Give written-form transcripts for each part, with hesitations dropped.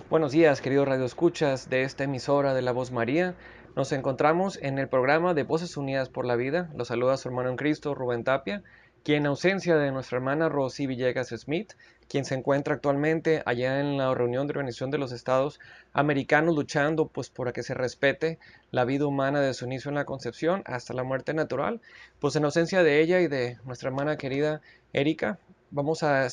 Buenos días, queridos radioescuchas de esta emisora de La Voz María. Nos encontramos en el programa de Voces Unidas por la Vida. Los saluda su hermano en Cristo, Rubén Tapia, quien en ausencia de nuestra hermana Rosy Villegas Smith, quien se encuentra actualmente allá en la reunión de Organización de los Estados Americanos luchando pues para que se respete la vida humana desde su inicio en la concepción hasta la muerte natural. Pues en ausencia de ella y de nuestra hermana querida Erika,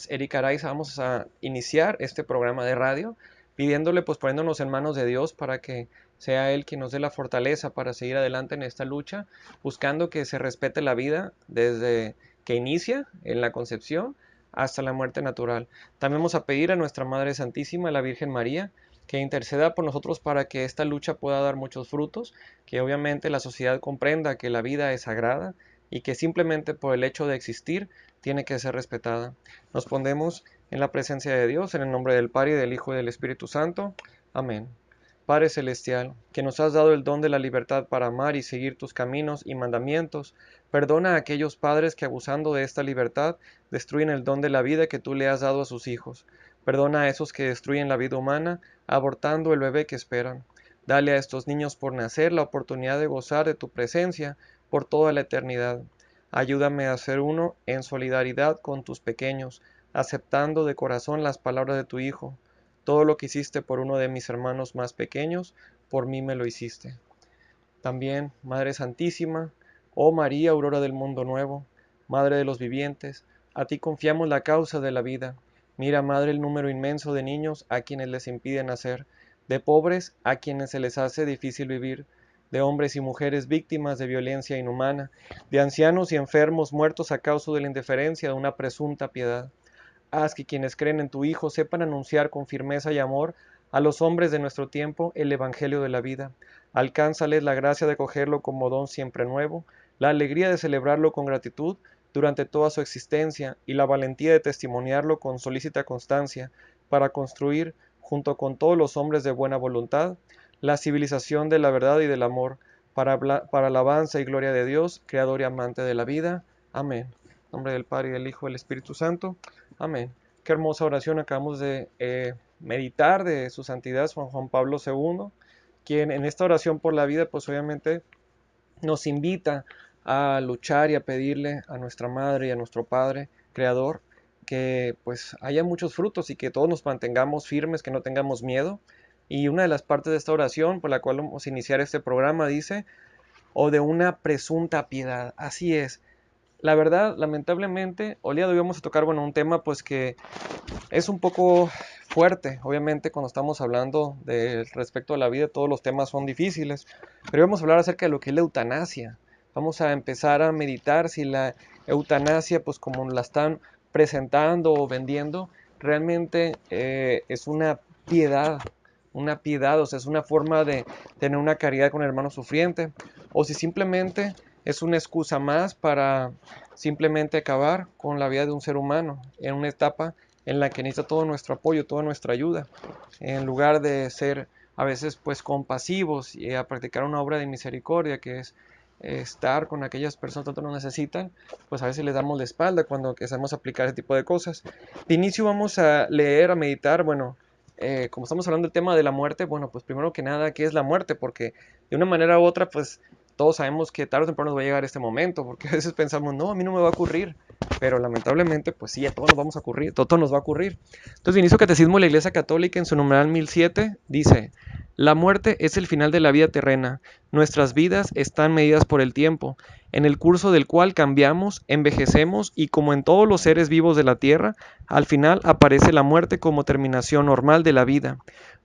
Erika Araiza, vamos a iniciar este programa de radio pidiéndole, pues poniéndonos en manos de Dios para que sea Él quien nos dé la fortaleza para seguir adelante en esta lucha, buscando que se respete la vida desde que inicia en la concepción hasta la muerte natural. También vamos a pedir a nuestra Madre Santísima, la Virgen María, que interceda por nosotros para que esta lucha pueda dar muchos frutos, que obviamente la sociedad comprenda que la vida es sagrada y que simplemente por el hecho de existir tiene que ser respetada. Nos ponemos en la presencia de Dios, en el nombre del Padre, del Hijo y del Espíritu Santo. Amén. Padre Celestial, que nos has dado el don de la libertad para amar y seguir tus caminos y mandamientos, perdona a aquellos padres que abusando de esta libertad destruyen el don de la vida que tú le has dado a sus hijos. Perdona a esos que destruyen la vida humana, abortando el bebé que esperan. Dale a estos niños por nacer la oportunidad de gozar de tu presencia por toda la eternidad. Ayúdame a ser uno en solidaridad con tus pequeños, aceptando de corazón las palabras de tu Hijo. Todo lo que hiciste por uno de mis hermanos más pequeños, por mí me lo hiciste. También, Madre Santísima, oh María, aurora del mundo nuevo, Madre de los vivientes, a ti confiamos la causa de la vida. Mira, Madre, el número inmenso de niños a quienes les impide nacer, de pobres a quienes se les hace difícil vivir, de hombres y mujeres víctimas de violencia inhumana, de ancianos y enfermos muertos a causa de la indiferencia de una presunta piedad. Haz que quienes creen en tu Hijo sepan anunciar con firmeza y amor a los hombres de nuestro tiempo el Evangelio de la vida. Alcánzales la gracia de acogerlo como don siempre nuevo, la alegría de celebrarlo con gratitud durante toda su existencia y la valentía de testimoniarlo con solícita constancia para construir, junto con todos los hombres de buena voluntad, la civilización de la verdad y del amor, para alabanza y gloria de Dios, creador y amante de la vida. Amén. En nombre del Padre, y del Hijo y del Espíritu Santo. Amén. Qué hermosa oración acabamos de meditar de su santidad San Juan Pablo II, quien en esta oración por la vida, pues obviamente nos invita a luchar y a pedirle a nuestra Madre y a nuestro Padre Creador que pues haya muchos frutos y que todos nos mantengamos firmes, que no tengamos miedo. Y una de las partes de esta oración por la cual vamos a iniciar este programa dice, o de una presunta piedad. Así es. La verdad, lamentablemente, hoy día debemos tocar, bueno, un tema pues que es un poco fuerte, obviamente cuando estamos hablando de respecto a la vida, todos los temas son difíciles, pero vamos a hablar acerca de lo que es la eutanasia. Vamos a empezar a meditar si la eutanasia, pues como la están presentando o vendiendo, realmente es una piedad, o sea, es una forma de tener una caridad con el hermano sufriente, o si simplemente es una excusa más para simplemente acabar con la vida de un ser humano en una etapa en la que necesita todo nuestro apoyo, toda nuestra ayuda, en lugar de ser a veces pues compasivos y a practicar una obra de misericordia que es estar con aquellas personas que tanto nos necesitan, pues a veces les damos la espalda cuando empezamos a aplicar ese tipo de cosas. De inicio vamos a leer, a meditar, bueno, como estamos hablando del tema de la muerte, bueno, pues primero que nada, ¿qué es la muerte? Porque de una manera u otra, pues todos sabemos que tarde o temprano nos va a llegar este momento, porque a veces pensamos, no, a mí no me va a ocurrir, pero lamentablemente, pues sí, a todos nos vamos a ocurrir, todo nos va a ocurrir. Entonces, de inicio Catecismo de la Iglesia Católica, en su numeral 1007, dice, la muerte es el final de la vida terrena, nuestras vidas están medidas por el tiempo, en el curso del cual cambiamos, envejecemos y como en todos los seres vivos de la tierra, al final aparece la muerte como terminación normal de la vida.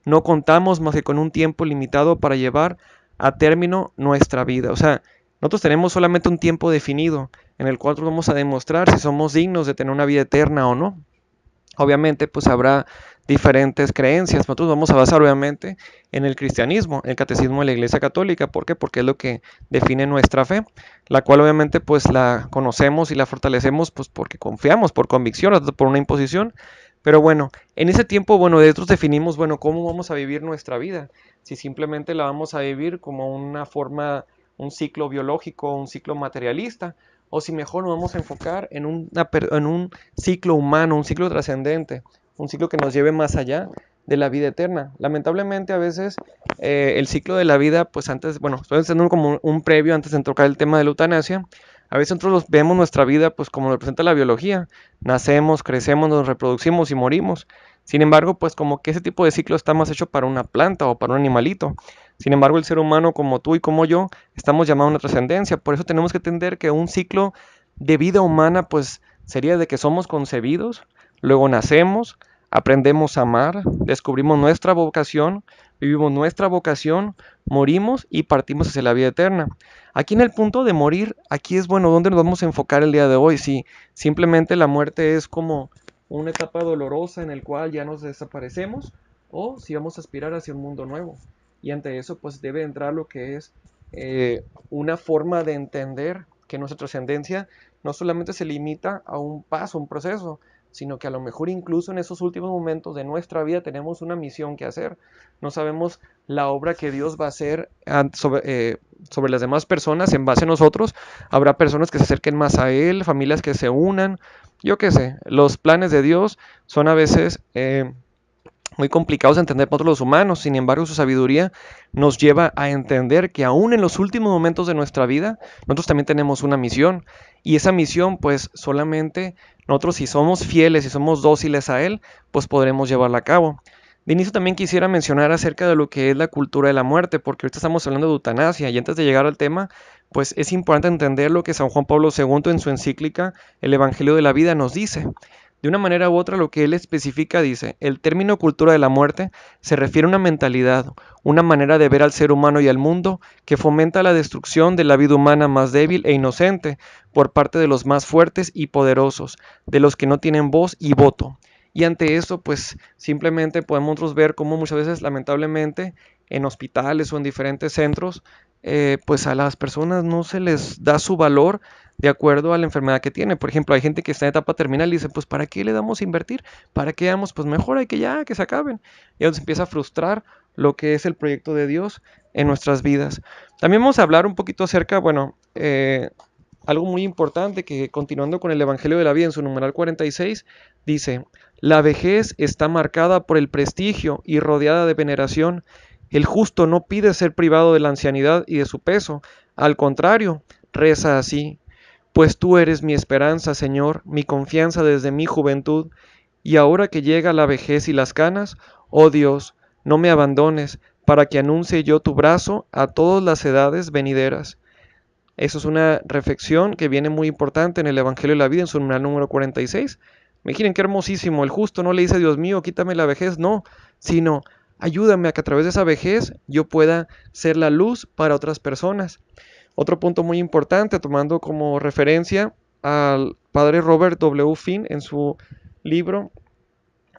No contamos más que con un tiempo limitado para llevar a término nuestra vida. O sea, nosotros tenemos solamente un tiempo definido en el cual vamos a demostrar si somos dignos de tener una vida eterna o no. Obviamente, pues habrá diferentes creencias. Nosotros vamos a basar, obviamente, en el cristianismo, el catecismo de la Iglesia Católica. ¿Por qué? Porque es lo que define nuestra fe, la cual obviamente pues la conocemos y la fortalecemos pues porque confiamos, por convicción, por una imposición. Pero bueno, en ese tiempo, bueno, nosotros definimos, bueno, cómo vamos a vivir nuestra vida. Si simplemente la vamos a vivir como una forma, un ciclo biológico, un ciclo materialista, o si mejor nos vamos a enfocar en un ciclo humano, un ciclo trascendente, un ciclo que nos lleve más allá de la vida eterna. Lamentablemente a veces el ciclo de la vida, pues antes, bueno, estoy haciendo como un previo antes de tocar el tema de la eutanasia. A veces nosotros vemos nuestra vida pues como lo representa la biología. Nacemos, crecemos, nos reproducimos y morimos. Sin embargo, pues como que ese tipo de ciclo está más hecho para una planta o para un animalito. Sin embargo, el ser humano como tú y como yo estamos llamados a una trascendencia. Por eso tenemos que entender que un ciclo de vida humana pues sería de que somos concebidos, luego nacemos, aprendemos a amar, descubrimos nuestra vocación, vivimos nuestra vocación, morimos y partimos hacia la vida eterna. Aquí en el punto de morir, aquí es bueno, ¿dónde nos vamos a enfocar el día de hoy? Si simplemente la muerte es como una etapa dolorosa en el cual ya nos desaparecemos, o si vamos a aspirar hacia un mundo nuevo. Y ante eso, pues debe entrar lo que es una forma de entender que nuestra trascendencia no solamente se limita a un paso, un proceso, sino que a lo mejor incluso en esos últimos momentos de nuestra vida tenemos una misión que hacer. No sabemos la obra que Dios va a hacer sobre las demás personas en base a nosotros. Habrá personas que se acerquen más a Él, familias que se unan. Yo qué sé, los planes de Dios son a veces muy complicados de entender para los humanos. Sin embargo, su sabiduría nos lleva a entender que aún en los últimos momentos de nuestra vida, nosotros también tenemos una misión. Y esa misión, pues solamente nosotros si somos fieles y somos dóciles a Él, pues podremos llevarla a cabo. De inicio también quisiera mencionar acerca de lo que es la cultura de la muerte, porque ahorita estamos hablando de eutanasia y antes de llegar al tema, pues es importante entender lo que San Juan Pablo II en su encíclica El Evangelio de la Vida nos dice. De una manera u otra, lo que él especifica dice, el término cultura de la muerte se refiere a una mentalidad, una manera de ver al ser humano y al mundo que fomenta la destrucción de la vida humana más débil e inocente por parte de los más fuertes y poderosos, de los que no tienen voz y voto. Y ante eso, pues simplemente podemos nosotros ver cómo muchas veces, lamentablemente, en hospitales o en diferentes centros, pues a las personas no se les da su valor de acuerdo a la enfermedad que tiene. Por ejemplo, hay gente que está en etapa terminal y dice, pues ¿para qué le damos a invertir? ¿Para qué damos? Pues mejor hay que ya, que se acaben. Y entonces empieza a frustrar lo que es el proyecto de Dios en nuestras vidas. También vamos a hablar un poquito acerca, bueno, algo muy importante que continuando con el Evangelio de la Vida en su numeral 46, dice, la vejez está marcada por el prestigio y rodeada de veneración. El justo no pide ser privado de la ancianidad y de su peso. Al contrario, reza así, pues tú eres mi esperanza, Señor, mi confianza desde mi juventud, y ahora que llega la vejez y las canas, oh Dios, no me abandones, para que anuncie yo tu brazo a todas las edades venideras. Eso es una reflexión que viene muy importante en el Evangelio de la Vida, en su numeral número 46. Miren qué hermosísimo, el justo no le dice, Dios mío, quítame la vejez, no, sino ayúdame a que a través de esa vejez yo pueda ser la luz para otras personas. Otro punto muy importante, tomando como referencia al padre Robert W. Finn en su libro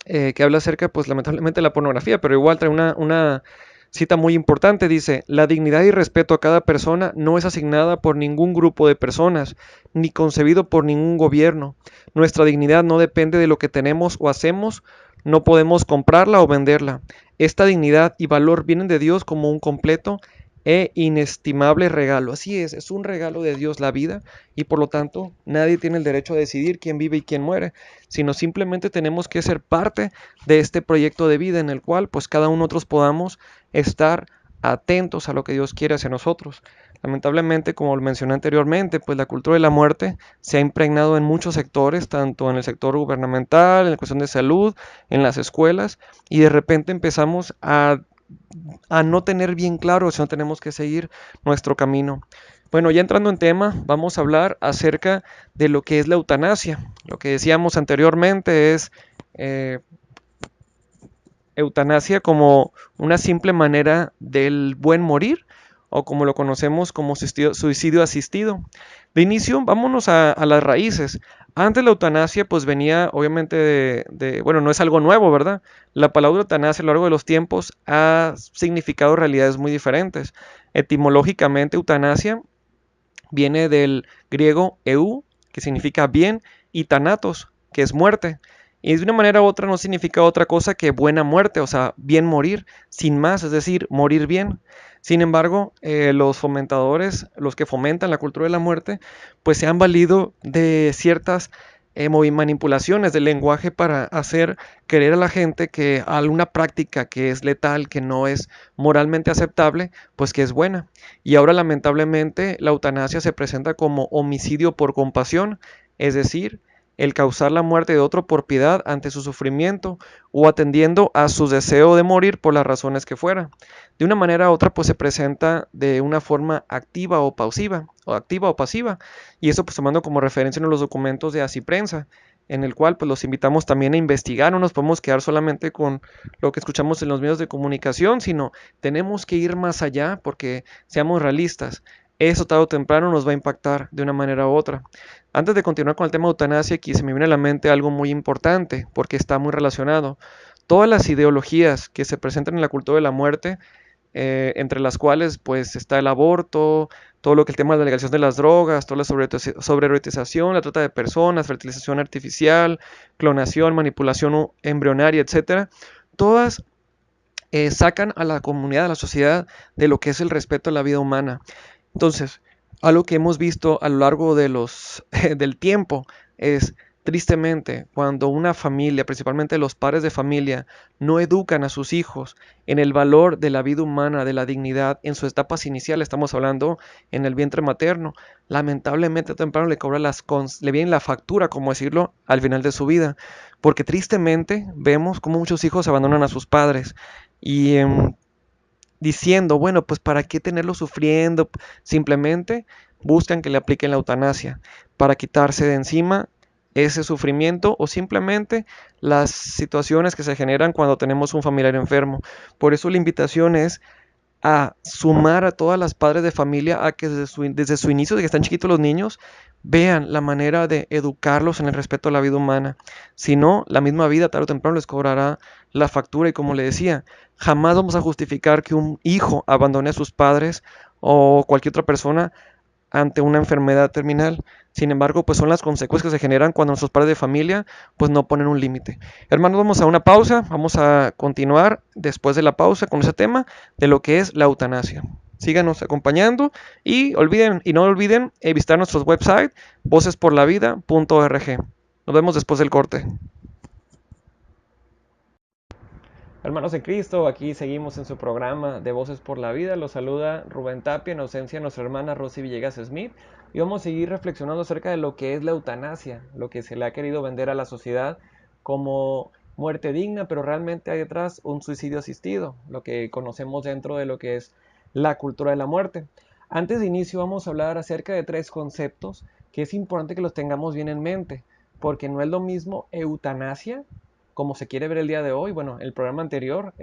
que habla acerca, pues lamentablemente, de la pornografía, pero igual trae una cita muy importante, dice, la dignidad y respeto a cada persona no es asignada por ningún grupo de personas, ni concebido por ningún gobierno. Nuestra dignidad no depende de lo que tenemos o hacemos, no podemos comprarla o venderla. Esta dignidad y valor vienen de Dios como un completo e inestimable regalo. Así es un regalo de Dios la vida y por lo tanto nadie tiene el derecho a decidir quién vive y quién muere, sino simplemente tenemos que ser parte de este proyecto de vida en el cual pues cada uno de nosotros podamos estar atentos a lo que Dios quiere hacia nosotros. Lamentablemente, como lo mencioné anteriormente, pues la cultura de la muerte se ha impregnado en muchos sectores, tanto en el sector gubernamental, en la cuestión de salud, en las escuelas, y de repente empezamos a no tener bien claro si no tenemos que seguir nuestro camino. Bueno, ya entrando en tema, vamos a hablar acerca de lo que es la eutanasia. Lo que decíamos anteriormente es eutanasia como una simple manera del buen morir o como lo conocemos como suicidio asistido. De inicio, vámonos a las raíces. Antes la eutanasia pues venía obviamente bueno, no es algo nuevo, ¿verdad? La palabra eutanasia a lo largo de los tiempos ha significado realidades muy diferentes. Etimológicamente, eutanasia viene del griego eu, que significa bien, y thanatos, que es muerte. Y de una manera u otra no significa otra cosa que buena muerte, o sea, bien morir, sin más, es decir, morir bien. Sin embargo, los fomentadores, los que fomentan la cultura de la muerte, pues se han valido de ciertas manipulaciones del lenguaje para hacer creer a la gente que alguna práctica que es letal, que no es moralmente aceptable, pues que es buena. Y ahora lamentablemente la eutanasia se presenta como homicidio por compasión, es decir, el causar la muerte de otro por piedad ante su sufrimiento o atendiendo a su deseo de morir por las razones que fuera. De una manera u otra, pues se presenta de una forma activa o pasiva, y eso pues tomando como referencia en los documentos de Así Prensa, en el cual pues los invitamos también a investigar, no nos podemos quedar solamente con lo que escuchamos en los medios de comunicación, sino tenemos que ir más allá porque seamos realistas. Eso tarde o temprano nos va a impactar de una manera u otra. Antes de continuar con el tema de eutanasia, aquí se me viene a la mente algo muy importante porque está muy relacionado. Todas las ideologías que se presentan en la cultura de la muerte, entre las cuales pues está el aborto, todo lo que el tema de la legalización de las drogas, toda la sobreerotización, la trata de personas, fertilización artificial, clonación, manipulación embrionaria, etcétera, todas sacan a la comunidad, a la sociedad, de lo que es el respeto a la vida humana. Entonces, algo que hemos visto a lo largo de del tiempo es, tristemente, cuando una familia, principalmente los padres de familia, no educan a sus hijos en el valor de la vida humana, de la dignidad, en sus etapas iniciales, estamos hablando en el vientre materno, lamentablemente temprano le viene la factura, como decirlo, al final de su vida, porque tristemente vemos cómo muchos hijos abandonan a sus padres y diciendo, bueno, pues para qué tenerlo sufriendo, simplemente buscan que le apliquen la eutanasia para quitarse de encima ese sufrimiento o simplemente las situaciones que se generan cuando tenemos un familiar enfermo. Por eso la invitación es a sumar a todas las padres de familia a que desde su inicio, de que están chiquitos los niños, vean la manera de educarlos en el respeto a la vida humana. Si no, la misma vida tarde o temprano les cobrará la factura y como le decía, jamás vamos a justificar que un hijo abandone a sus padres o cualquier otra persona ante una enfermedad terminal. Sin embargo, pues son las consecuencias que se generan cuando nuestros padres de familia pues no ponen un límite. Hermanos, vamos a una pausa, vamos a continuar después de la pausa con ese tema de lo que es la eutanasia. Síganos acompañando y no olviden visitar nuestros website vocesporlavida.org. Nos vemos después del corte. Hermanos en Cristo, aquí seguimos en su programa de Voces por la Vida. Los saluda Rubén Tapia en ausencia de nuestra hermana Rosy Villegas Smith. Y vamos a seguir reflexionando acerca de lo que es la eutanasia, lo que se le ha querido vender a la sociedad como muerte digna, pero realmente hay detrás un suicidio asistido, lo que conocemos dentro de lo que es la cultura de la muerte. Antes de inicio vamos a hablar acerca de tres conceptos que es importante que los tengamos bien en mente, porque no es lo mismo eutanasia como se quiere ver el día de hoy. Bueno, el programa anterior,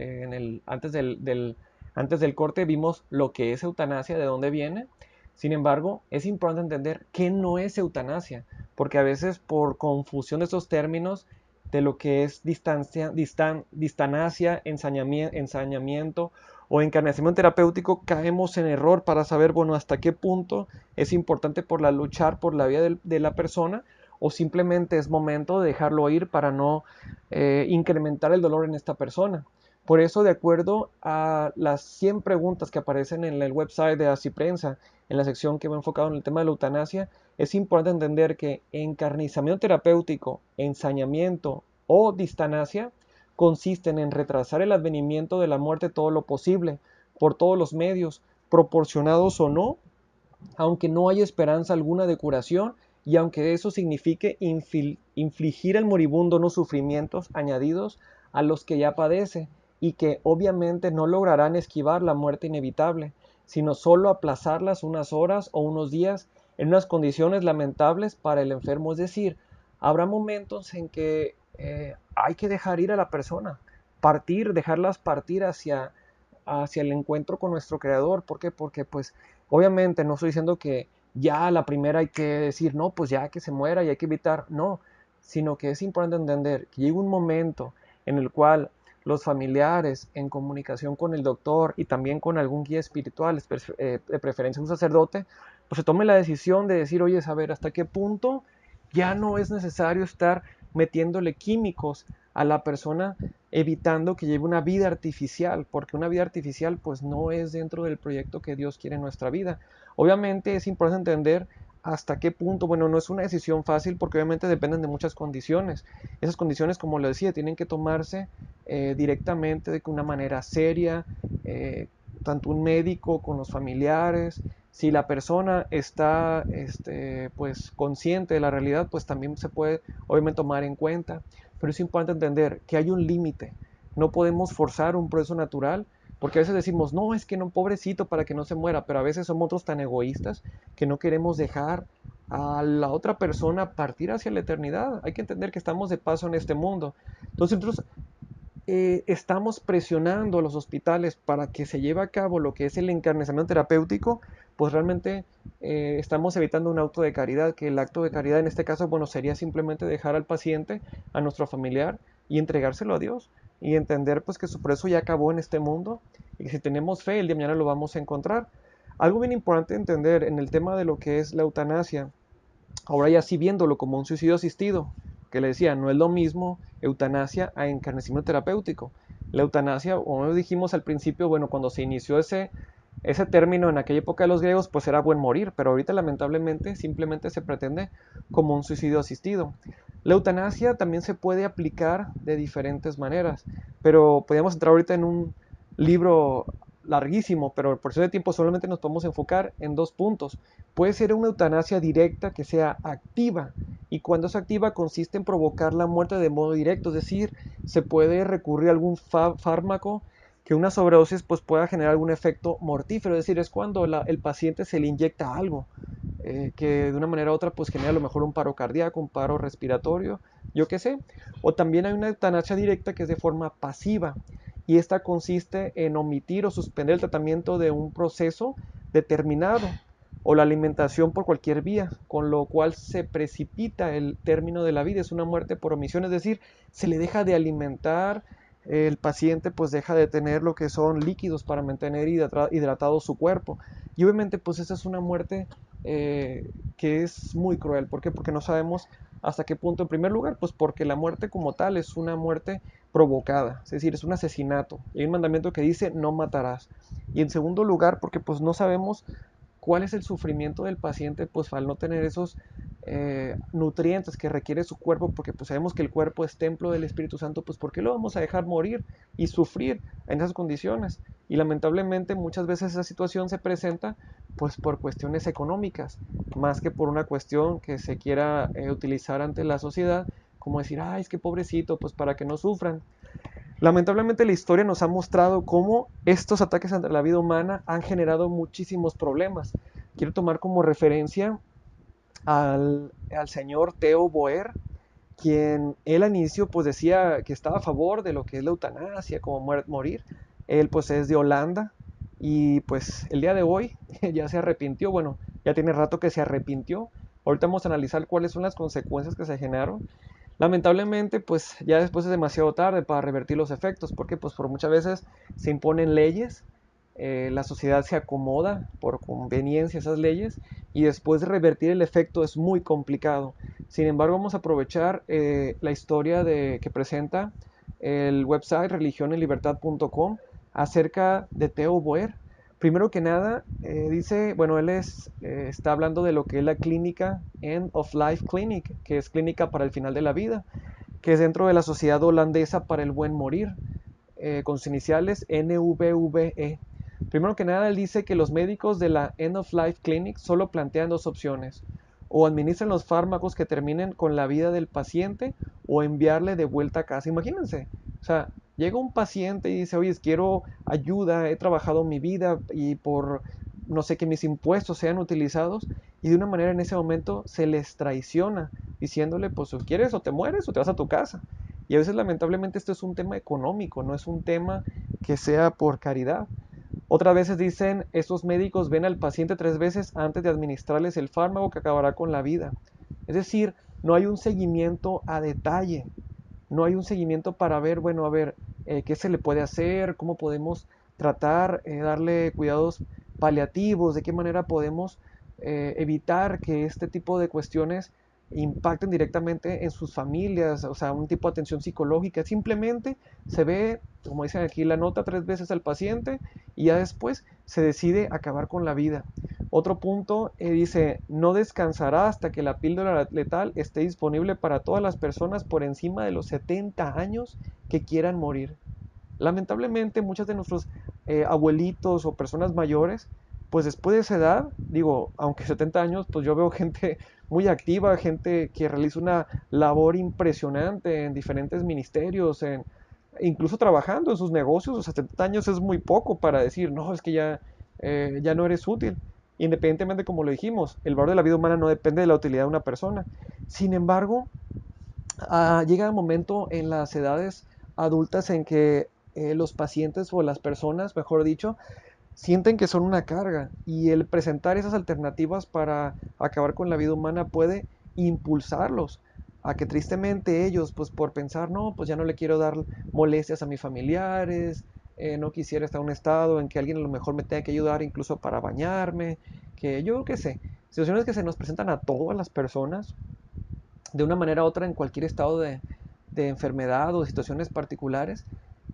antes del corte, vimos lo que es eutanasia, de dónde viene. Sin embargo, es importante entender qué no es eutanasia, porque a veces por confusión de estos términos, de lo que es distanasia, ensañamiento o encarnecimiento terapéutico, caemos en error para saber, bueno, hasta qué punto es importante luchar por la vida de la persona o simplemente es momento de dejarlo ir para no incrementar el dolor en esta persona. Por eso, de acuerdo a las 100 preguntas que aparecen en el website de Así Prensa, en la sección que va enfocado en el tema de la eutanasia, es importante entender que encarnizamiento terapéutico, ensañamiento o distanasia consisten en retrasar el advenimiento de la muerte todo lo posible, por todos los medios, proporcionados o no, aunque no haya esperanza alguna de curación y aunque eso signifique infligir al moribundo unos sufrimientos añadidos a los que ya padece y que obviamente no lograrán esquivar la muerte inevitable, sino solo aplazarlas unas horas o unos días en unas condiciones lamentables para el enfermo. Es decir, habrá momentos en que hay que dejar ir a la persona, dejarlas partir hacia el encuentro con nuestro creador. ¿Por qué? Porque pues obviamente no estoy diciendo que ya a la primera hay que decir, no, pues ya que se muera y hay que evitar, no, sino que es importante entender que llega un momento en el cual los familiares en comunicación con el doctor y también con algún guía espiritual, de preferencia un sacerdote, pues se tome la decisión de decir, oye, a ver, ¿hasta qué punto ya no es necesario estar metiéndole químicos a la persona, evitando que lleve una vida artificial, porque una vida artificial pues no es dentro del proyecto que Dios quiere en nuestra vida? Obviamente es importante entender hasta qué punto, bueno, no es una decisión fácil porque obviamente dependen de muchas condiciones. Esas condiciones, como lo decía, tienen que tomarse directamente de una manera seria, eh, tanto un médico con los familiares. Si la persona está pues, consciente de la realidad, pues también se puede obviamente tomar en cuenta. Pero es importante entender que hay un límite. No podemos forzar un proceso natural, porque a veces decimos, no, es que no, pobrecito, para que no se muera, pero a veces somos otros tan egoístas que no queremos dejar a la otra persona partir hacia la eternidad. Hay que entender que estamos de paso en este mundo. Entonces nosotros estamos presionando a los hospitales para que se lleve a cabo lo que es el encarnizamiento terapéutico, pues realmente estamos evitando un acto de caridad, que el acto de caridad en este caso, bueno, sería simplemente dejar al paciente, a nuestro familiar, y entregárselo a Dios, y entender pues que su proceso ya acabó en este mundo, y que si tenemos fe, el día de mañana lo vamos a encontrar. Algo bien importante entender en el tema de lo que es la eutanasia, ahora ya sí viéndolo como un suicidio asistido, que le decía, no es lo mismo eutanasia a encarnecimiento terapéutico. La eutanasia, como dijimos al principio, bueno, cuando se inició ese término en aquella época de los griegos, pues era buen morir, pero ahorita lamentablemente simplemente se pretende como un suicidio asistido. La eutanasia también se puede aplicar de diferentes maneras, pero podríamos entrar ahorita en un libro larguísimo, pero por cuestión de tiempo solamente nos podemos enfocar en dos puntos. Puede ser una eutanasia directa que sea activa, y cuando es activa consiste en provocar la muerte de modo directo, es decir, se puede recurrir a algún fármaco que una sobredosis pues, pueda generar algún efecto mortífero, es decir, es cuando el paciente se le inyecta algo que de una manera u otra pues genera a lo mejor un paro cardíaco, un paro respiratorio, yo qué sé. O también hay una eutanasia directa que es de forma pasiva, y esta consiste en omitir o suspender el tratamiento de un proceso determinado o la alimentación por cualquier vía, con lo cual se precipita el término de la vida, es una muerte por omisión, es decir, se le deja de alimentar, el paciente pues deja de tener lo que son líquidos para mantener hidratado su cuerpo, y obviamente pues esa es una muerte que es muy cruel. ¿Por qué? Porque no sabemos hasta qué punto. En primer lugar, pues porque la muerte como tal es una muerte provocada, es decir, es un asesinato. Y hay un mandamiento que dice no matarás. Y en segundo lugar, porque pues no sabemos cuál es el sufrimiento del paciente, pues al no tener esos nutrientes que requiere su cuerpo, porque pues sabemos que el cuerpo es templo del Espíritu Santo, pues ¿por qué lo vamos a dejar morir y sufrir en esas condiciones? Y lamentablemente muchas veces esa situación se presenta pues por cuestiones económicas, más que por una cuestión que se quiera utilizar ante la sociedad, como decir, ay, es que pobrecito, pues para que no sufran. Lamentablemente la historia nos ha mostrado cómo estos ataques ante la vida humana han generado muchísimos problemas. Quiero tomar como referencia al señor Theo Boer, quien él al inicio pues decía que estaba a favor de lo que es la eutanasia, como morir. Él pues es de Holanda, y pues el día de hoy ya se arrepintió, bueno, ya tiene rato que se arrepintió. Ahorita vamos a analizar cuáles son las consecuencias que se generaron. Lamentablemente, pues ya después es demasiado tarde para revertir los efectos, porque pues por muchas veces se imponen leyes, la sociedad se acomoda por conveniencia a esas leyes, y después de revertir el efecto es muy complicado. Sin embargo, vamos a aprovechar la historia que presenta el website religionenlibertad.com acerca de Theo Boer. Primero que nada, dice, bueno, él está hablando de lo que es la clínica End of Life Clinic, que es clínica para el final de la vida, que es dentro de la Sociedad Holandesa para el Buen Morir, con sus iniciales NVVE. Primero que nada, él dice que los médicos de la End of Life Clinic solo plantean dos opciones: o administran los fármacos que terminen con la vida del paciente, o enviarle de vuelta a casa. Imagínense, o sea, llega un paciente y dice, oye, quiero ayuda, he trabajado mi vida y por no sé que mis impuestos sean utilizados, y de una manera en ese momento se les traiciona, diciéndole, pues si quieres o te mueres o te vas a tu casa. Y a veces lamentablemente esto es un tema económico, no es un tema que sea por caridad. Otras veces dicen, estos médicos ven al paciente 3 veces antes de administrarles el fármaco que acabará con la vida. Es decir, no hay un seguimiento a detalle, no hay un seguimiento para ver, bueno, a ver, qué se le puede hacer, cómo podemos tratar, darle cuidados paliativos, de qué manera podemos evitar que este tipo de cuestiones impacten directamente en sus familias, o sea, un tipo de atención psicológica. Simplemente se ve, como dicen aquí, la nota 3 veces al paciente, y ya después se decide acabar con la vida. Otro punto dice, no descansará hasta que la píldora letal esté disponible para todas las personas por encima de los 70 años que quieran morir. Lamentablemente, muchos de nuestros abuelitos o personas mayores, pues después de esa edad, digo, aunque 70 años, pues yo veo gente muy activa, gente que realiza una labor impresionante en diferentes ministerios, incluso trabajando en sus negocios. O sea, 70 años es muy poco para decir, no, es que ya no eres útil. Independientemente, como lo dijimos, el valor de la vida humana no depende de la utilidad de una persona. Sin embargo, llega un momento en las edades adultas en que los pacientes o las personas, mejor dicho, sienten que son una carga, y el presentar esas alternativas para acabar con la vida humana puede impulsarlos a que tristemente ellos, pues por pensar, no, pues ya no le quiero dar molestias a mis familiares, no quisiera estar en un estado en que alguien a lo mejor me tenga que ayudar incluso para bañarme, que yo qué sé, situaciones que se nos presentan a todas las personas de una manera u otra en cualquier estado de enfermedad o situaciones particulares.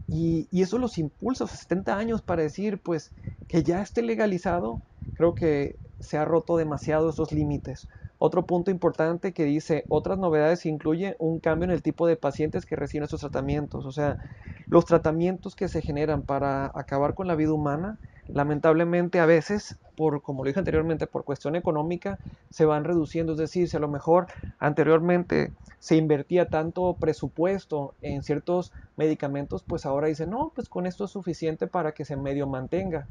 Y eso los impulsa a 70 años para decir, pues, que ya esté legalizado. Creo que se ha roto demasiado esos límites. Otro punto importante que dice, otras novedades incluye un cambio en el tipo de pacientes que reciben estos tratamientos. O sea, los tratamientos que se generan para acabar con la vida humana, lamentablemente a veces, como lo dije anteriormente, por cuestión económica, se van reduciendo. Es decir, si a lo mejor anteriormente se invertía tanto presupuesto en ciertos medicamentos, pues ahora dicen, no, pues con esto es suficiente para que se medio mantenga.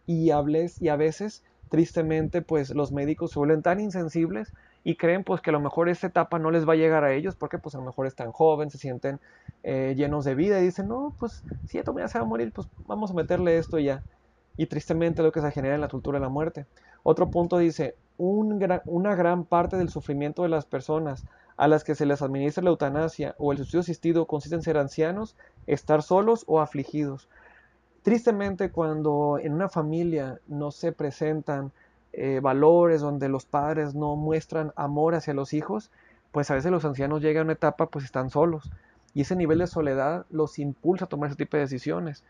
Y a veces, tristemente, pues los médicos se vuelven tan insensibles y creen pues que a lo mejor esta etapa no les va a llegar a ellos, porque pues a lo mejor están jóvenes, se sienten llenos de vida y dicen, no, pues si esto ya se va a morir, pues vamos a meterle esto ya. Y tristemente lo que se genera en la cultura de la muerte. Otro punto dice, una gran parte del sufrimiento de las personas a las que se les administra la eutanasia o el suicidio asistido consiste en ser ancianos, estar solos o afligidos. Tristemente, cuando en una familia no se presentan valores, donde los padres no muestran amor hacia los hijos, pues a veces los ancianos llegan a una etapa, pues están solos. Y ese nivel de soledad los impulsa a tomar ese tipo de decisiones.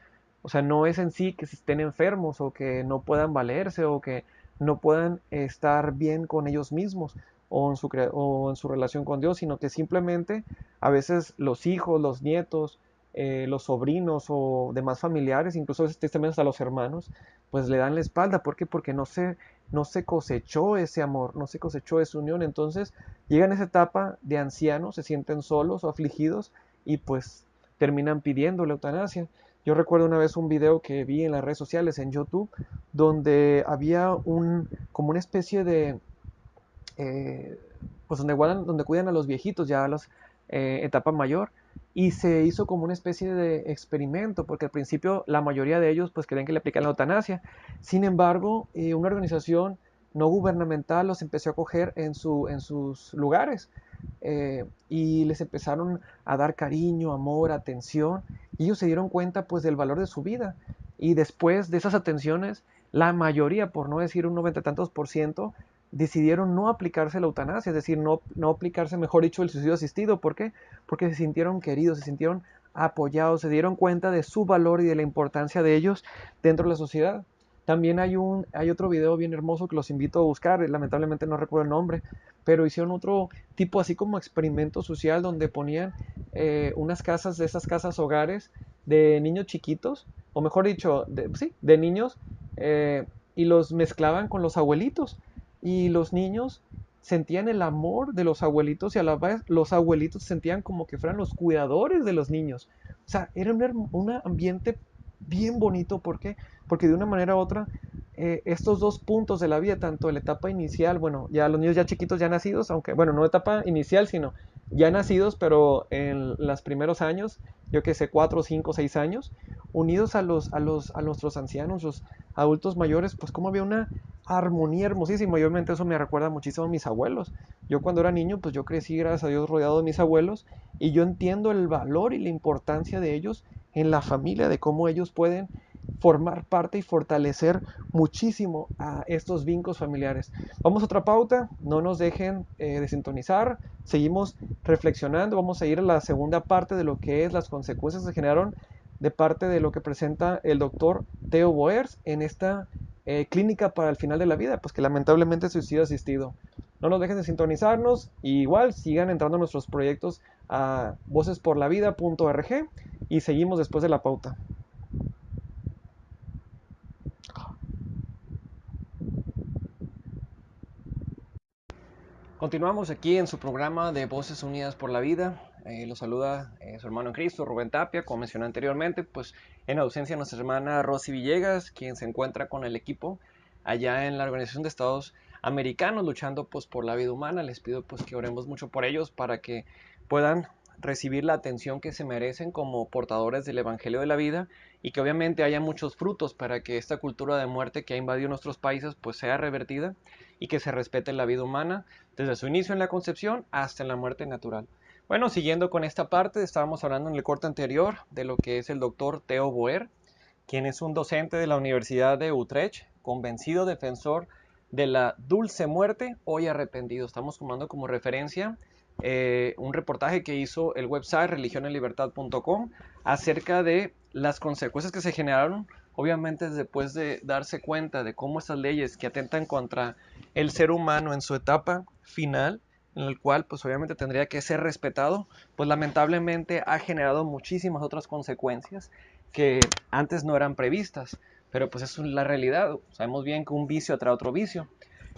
O sea, no es en sí que estén enfermos o que no puedan valerse o que no puedan estar bien con ellos mismos o en su relación con Dios, sino que simplemente a veces los hijos, los nietos, los sobrinos o demás familiares, incluso a veces tristemente hasta los hermanos, pues le dan la espalda. ¿Por qué? Porque no se cosechó ese amor, no se cosechó esa unión. Entonces llegan a esa etapa de ancianos, se sienten solos o afligidos y pues terminan pidiendo la eutanasia. Yo recuerdo una vez un video que vi en las redes sociales, en YouTube, donde había como una especie de, eh, pues donde cuidan a los viejitos, ya a la etapa mayor, y se hizo como una especie de experimento, porque al principio la mayoría de ellos pues querían que le aplicaran la eutanasia. Sin embargo, una organización no gubernamental los empezó a coger en sus lugares, y les empezaron a dar cariño, amor, atención, y ellos se dieron cuenta pues del valor de su vida. Y después de esas atenciones, la mayoría, por no decir un 90 y tantos por ciento, decidieron no aplicarse la eutanasia, es decir, no aplicarse, mejor dicho, el suicidio asistido. ¿Por qué? Porque se sintieron queridos, se sintieron apoyados, se dieron cuenta de su valor y de la importancia de ellos dentro de la sociedad. También hay otro video bien hermoso que los invito a buscar, lamentablemente no recuerdo el nombre, pero hicieron otro tipo así como experimento social donde ponían unas casas, de esas casas hogares de niños chiquitos, o mejor dicho, sí, de niños, y los mezclaban con los abuelitos. Y los niños sentían el amor de los abuelitos y a la vez los abuelitos sentían como que fueran los cuidadores de los niños. O sea, era un ambiente bien bonito. ¿Por qué? Porque de una manera u otra, estos dos puntos de la vida, tanto la etapa inicial, bueno, ya los niños ya chiquitos, ya nacidos, aunque, bueno, no etapa inicial, sino ya nacidos, pero en los primeros años, yo que sé, 4, 5, 6 años, unidos a nuestros ancianos, los adultos mayores, pues como había una armonía hermosísima. Y obviamente eso me recuerda muchísimo a mis abuelos. Yo cuando era niño, pues yo crecí, gracias a Dios, rodeado de mis abuelos, y yo entiendo el valor y la importancia de ellos en la familia, de cómo ellos pueden formar parte y fortalecer muchísimo a estos vínculos familiares. Vamos a otra pauta, no nos dejen de sintonizar, seguimos reflexionando, vamos a ir a la segunda parte de lo que es las consecuencias que se generaron de parte de lo que presenta el doctor Theo Boers en esta clínica para el final de la vida, pues que lamentablemente es suicidio asistido. No nos dejen de sintonizarnos, y igual sigan entrando a nuestros proyectos a vocesporlavida.org y seguimos después de la pauta. Continuamos aquí en su programa de Voces Unidas por la Vida. Los saluda su hermano en Cristo, Rubén Tapia. Como mencioné anteriormente, pues en ausencia de nuestra hermana Rosy Villegas, quien se encuentra con el equipo allá en la Organización de Estados Americanos luchando pues por la vida humana. Les pido pues que oremos mucho por ellos para que puedan recibir la atención que se merecen como portadores del Evangelio de la vida, y que obviamente haya muchos frutos para que esta cultura de muerte que ha invadido nuestros países pues sea revertida y que se respete la vida humana desde su inicio en la concepción hasta en la muerte natural. Bueno, siguiendo con esta parte, estábamos hablando en el corte anterior de lo que es el doctor Theo Boer, quien es un docente de la Universidad de Utrecht, convencido defensor de la dulce muerte, hoy arrepentido. Estamos tomando como referencia un reportaje que hizo el website religionenlibertad.com acerca de las consecuencias que se generaron, obviamente después de darse cuenta de cómo estas leyes que atentan contra el ser humano en su etapa final, en el cual pues obviamente tendría que ser respetado, pues lamentablemente ha generado muchísimas otras consecuencias que antes no eran previstas, pero pues es la realidad. Sabemos bien que un vicio trae otro vicio.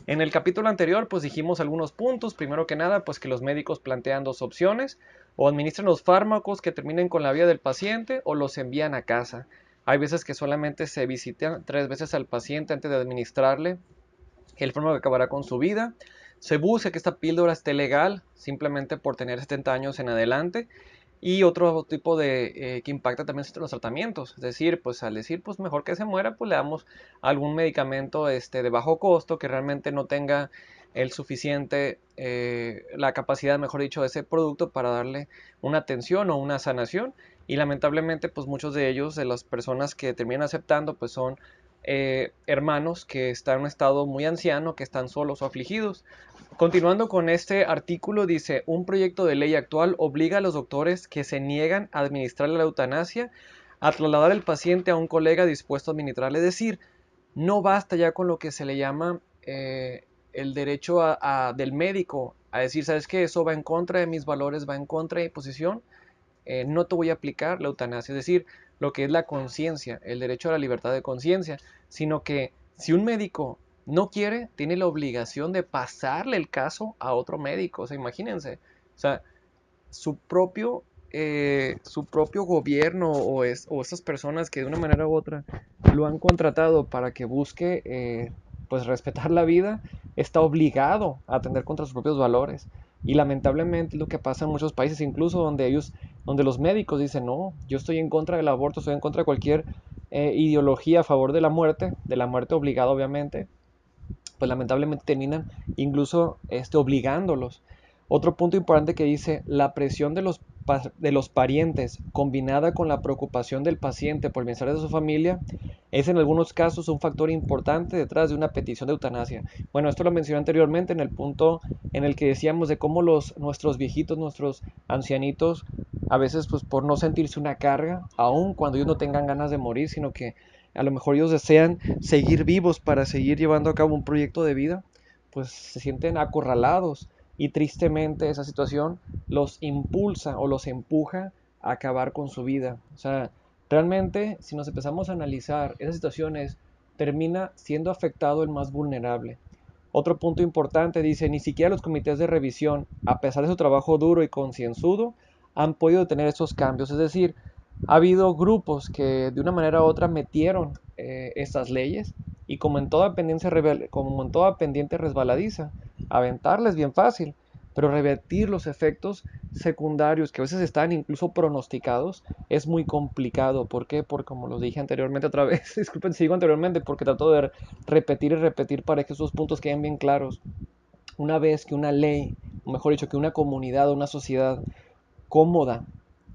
En el capítulo anterior pues dijimos algunos puntos. Primero que nada pues que los médicos plantean dos opciones: o administran los fármacos que terminen con la vida del paciente o los envían a casa. Hay veces que solamente se visitan 3 veces al paciente antes de administrarle el fármaco que acabará con su vida. Se busca que esta píldora esté legal simplemente por tener 70 años en adelante. Y otro tipo de que impacta también los tratamientos, es decir, pues al decir pues mejor que se muera, pues le damos algún medicamento de bajo costo que realmente no tenga el suficiente, la capacidad, mejor dicho, de ese producto para darle una atención o una sanación. Y lamentablemente pues muchos de ellos, de las personas que terminan aceptando, pues son hermanos que están en un estado muy anciano, que están solos o afligidos. Continuando con este artículo, dice: un proyecto de ley actual obliga a los doctores que se niegan a administrar la eutanasia a trasladar al paciente a un colega dispuesto a administrarle. Es decir, no basta ya con lo que se le llama el derecho del médico a decir, ¿sabes qué? Eso va en contra de mis valores, va en contra de mi posición, no te voy a aplicar la eutanasia. Es decir, lo que es la conciencia, el derecho a la libertad de conciencia, sino que si un médico no quiere, tiene la obligación de pasarle el caso a otro médico. O sea, imagínense, o sea, su propio gobierno o estas personas que de una manera u otra lo han contratado para que busque pues respetar la vida, está obligado a atender contra sus propios valores. Y lamentablemente es lo que pasa en muchos países, incluso donde los médicos dicen, no, yo estoy en contra del aborto, estoy en contra de cualquier ideología a favor de la muerte obligada obviamente, pues lamentablemente terminan incluso obligándolos. Otro punto importante que dice: la presión de los parientes combinada con la preocupación del paciente por el bienestar de su familia es en algunos casos un factor importante detrás de una petición de eutanasia. Bueno, esto lo mencioné anteriormente en el punto en el que decíamos de cómo nuestros viejitos, nuestros ancianitos, a veces pues por no sentirse una carga, aun cuando ellos no tengan ganas de morir, sino que a lo mejor ellos desean seguir vivos para seguir llevando a cabo un proyecto de vida, pues se sienten acorralados, y tristemente esa situación los impulsa o los empuja a acabar con su vida. O sea, realmente si nos empezamos a analizar esas situaciones, termina siendo afectado el más vulnerable. Otro punto importante dice: ni siquiera los comités de revisión, a pesar de su trabajo duro y concienzudo, han podido tener esos cambios. Es decir, ha habido grupos que de una manera u otra metieron estas leyes, y como en toda pendiente resbaladiza, aventarles bien fácil, pero revertir los efectos secundarios que a veces están incluso pronosticados es muy complicado. ¿Por qué? Porque como los dije anteriormente otra vez, disculpen si digo anteriormente porque trato de repetir y repetir para que esos puntos queden bien claros. Una vez que una ley, o mejor dicho, que una comunidad o una sociedad cómoda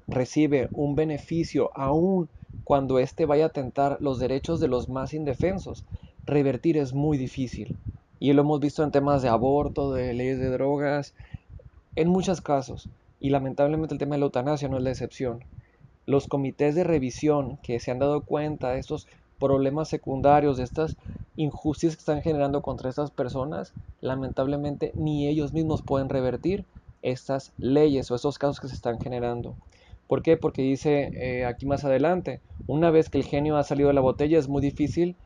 recibe un beneficio, aun cuando éste vaya a atentar los derechos de los más indefensos, revertir es muy difícil. Y lo hemos visto en temas de aborto, de leyes de drogas, en muchos casos. Y lamentablemente el tema de la eutanasia no es la excepción. Los comités de revisión que se han dado cuenta de estos problemas secundarios, de estas injusticias que están generando contra estas personas, lamentablemente ni ellos mismos pueden revertir estas leyes o estos casos que se están generando. ¿Por qué? Porque dice aquí más adelante, una vez que el genio ha salido de la botella es muy difícil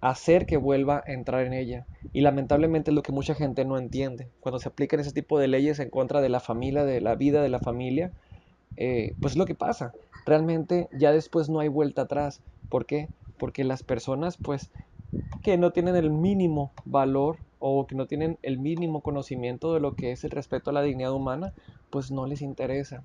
hacer que vuelva a entrar en ella. Y lamentablemente es lo que mucha gente no entiende. Cuando se aplican ese tipo de leyes en contra de la familia, de la vida de la familia, pues es lo que pasa. Realmente ya después no hay vuelta atrás. ¿Por qué? Porque las personas pues que no tienen el mínimo valor o que no tienen el mínimo conocimiento de lo que es el respeto a la dignidad humana, pues no les interesa.